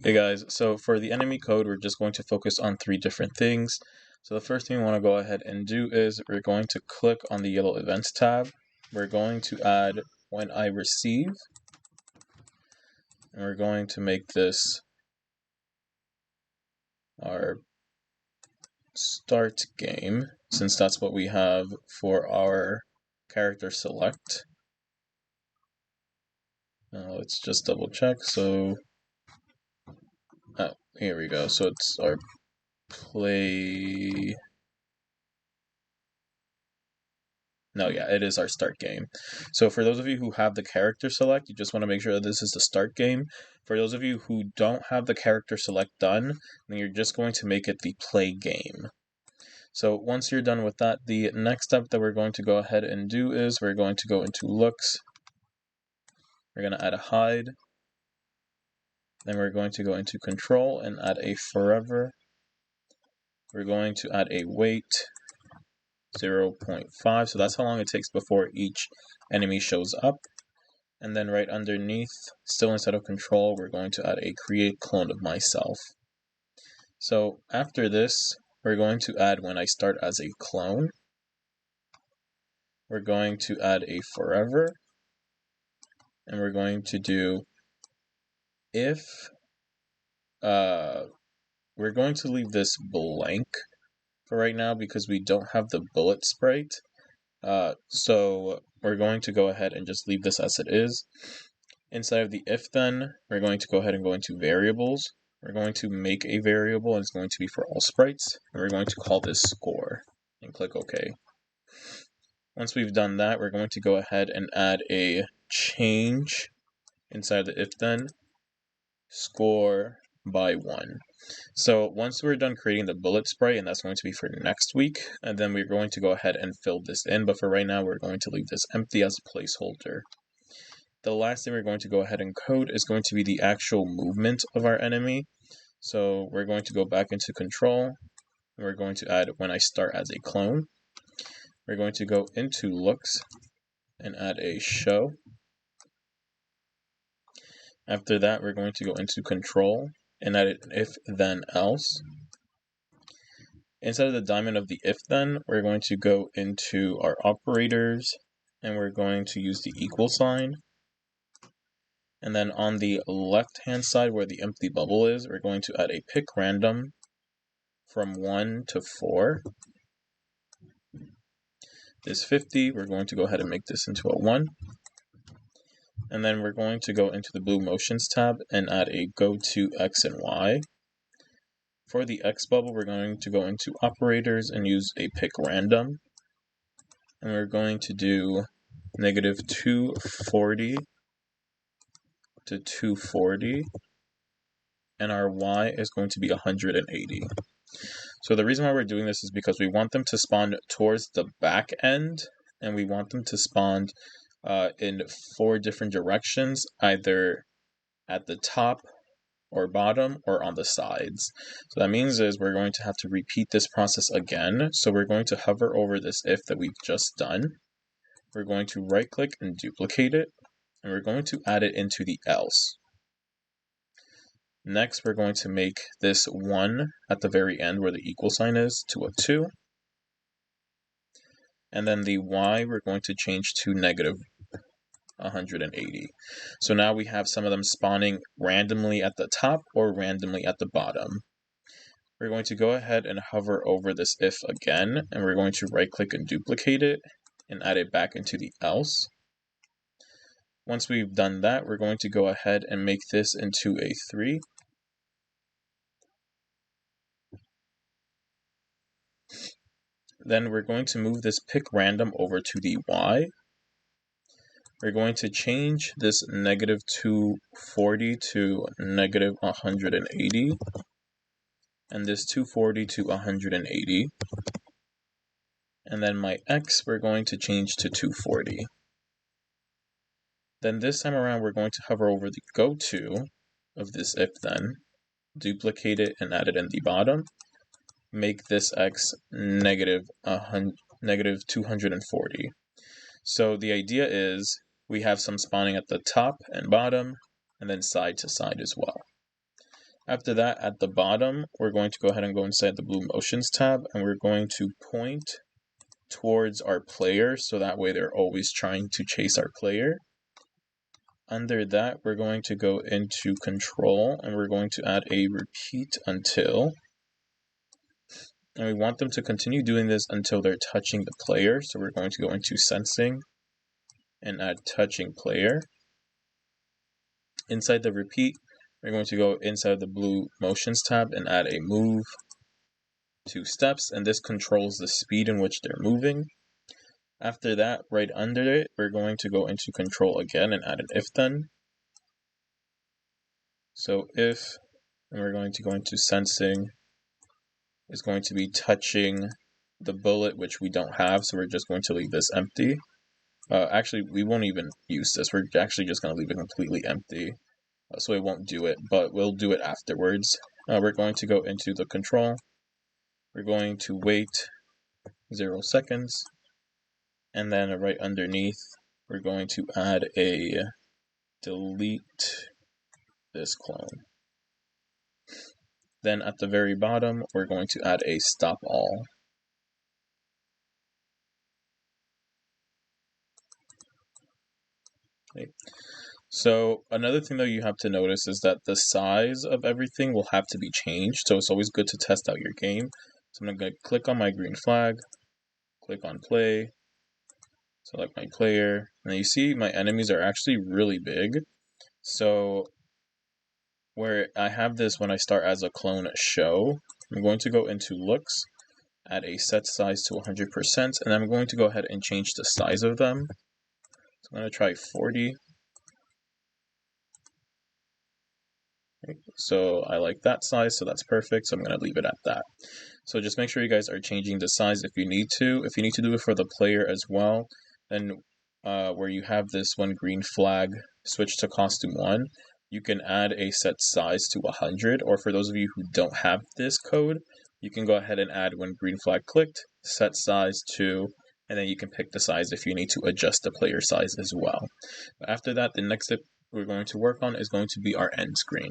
Hey guys, so for the enemy code, we're just going to focus on three different things. So the first thing we want to go ahead and do is we're going to click on the yellow events tab. We're going to add when I receive, and we're going to make this our start game, since that's what we have for our character select. Let's just double check. So, here we go. So it's our play. No, yeah, it is our start game. So for those of you who have the character select, you just want to make sure that this is the start game. For those of you who don't have the character select done, then you're just going to make it the play game. So once you're done with that, the next step that we're going to go ahead and do is we're going to go into looks. We're going to add a hide. Then we're going to go into control and add a forever. We're going to add a wait 0.5. So that's how long it takes before each enemy shows up. And then right underneath, still instead of control, we're going to add a create clone of myself. So after this, we're going to add when I start as a clone. We're going to add a forever. And we're going to do if, we're going to leave this blank for right now because we don't have the bullet sprite. So we're going to go ahead and just leave this as it is. Inside of the if then, we're going to go ahead and go into variables. We're going to make a variable, and it's going to be for all sprites. And we're going to call this score, and click OK. Once we've done that, we're going to go ahead and add a change inside the if then, score by 1. So once we're done creating the bullet sprite, and that's going to be for next week, and then we're going to go ahead and fill this in. But for right now, we're going to leave this empty as a placeholder. The last thing we're going to go ahead and code is going to be the actual movement of our enemy. So we're going to go back into control, and we're going to add when I start as a clone. We're going to go into looks and add a show. After that, we're going to go into control and add an if then else. Inside of the diamond of the if then, we're going to go into our operators, and we're going to use the equal sign. And then on the left-hand side where the empty bubble is, we're going to add a pick random from 1 to 4. This 50, we're going to go ahead and make this into a 1. And then we're going to go into the blue motions tab and add a go to X and Y. For the X bubble, we're going to go into operators and use a pick random. And we're going to do negative 240 to 240. And our Y is going to be 180. So the reason why we're doing this is because we want them to spawn towards the back end, and we want them to spawn in 4 different directions, either at the top or bottom or on the sides. So that means is we're going to have to repeat this process again. So we're going to hover over this if that we've just done. We're going to right click and duplicate it, and we're going to add it into the else. Next, we're going to make this 1 at the very end where the equal sign is to a 2. And then the Y we're going to change to negative 180. So now we have some of them spawning randomly at the top or randomly at the bottom. We're going to go ahead and hover over this if again, and we're going to right click and duplicate it and add it back into the else. Once we've done that, we're going to go ahead and make this into a 3. Then we're going to move this pick random over to the Y. We're going to change this negative 240 to negative 180. And this 240 to 180. And then my X we're going to change to 240. Then this time around, we're going to hover over the go to of this if then, duplicate it and add it in the bottom, make this X negative 240. So the idea is we have some spawning at the top and bottom, and then side to side as well. After that, at the bottom, we're going to go ahead and go inside the blue motions tab, and we're going to point towards our player, so that way they're always trying to chase our player. Under that, we're going to go into control, and we're going to add a repeat until. And we want them to continue doing this until they're touching the player. So we're going to go into sensing and add touching player. Inside the repeat, we're going to go inside the blue motions tab and add a move 2 steps, and this controls the speed in which they're moving. After that, right under it, we're going to go into control again and add an if then. So if, and we're going to go into sensing, is going to be touching the bullet, which we don't have, so we're just going to leave this empty. Actually, we won't even use this. We're actually just going to leave it completely empty, so it won't do it, but we'll do it afterwards. We're going to go into the control. We're going to wait 0 seconds, and then right underneath, we're going to add a delete this clone. Then at the very bottom, we're going to add a stop all. Okay. So another thing that you have to notice is that the size of everything will have to be changed. So it's always good to test out your game. So I'm going to click on my green flag, click on play, select my player, and you see my enemies are actually really big. So where I have this when I start as a clone show, I'm going to go into looks, add a set size to 100%, and I'm going to go ahead and change the size of them. So I'm going to try 40. Okay, so I like that size, so that's perfect, so I'm going to leave it at that. So just make sure you guys are changing the size if you need to. If you need to do it for the player as well, then where you have this one green flag, switch to costume 1, you can add a set size to 100, or for those of you who don't have this code, you can go ahead and add when green flag clicked, set size to, and then you can pick the size if you need to adjust the player size as well. But after that, the next step we're going to work on is going to be our end screen.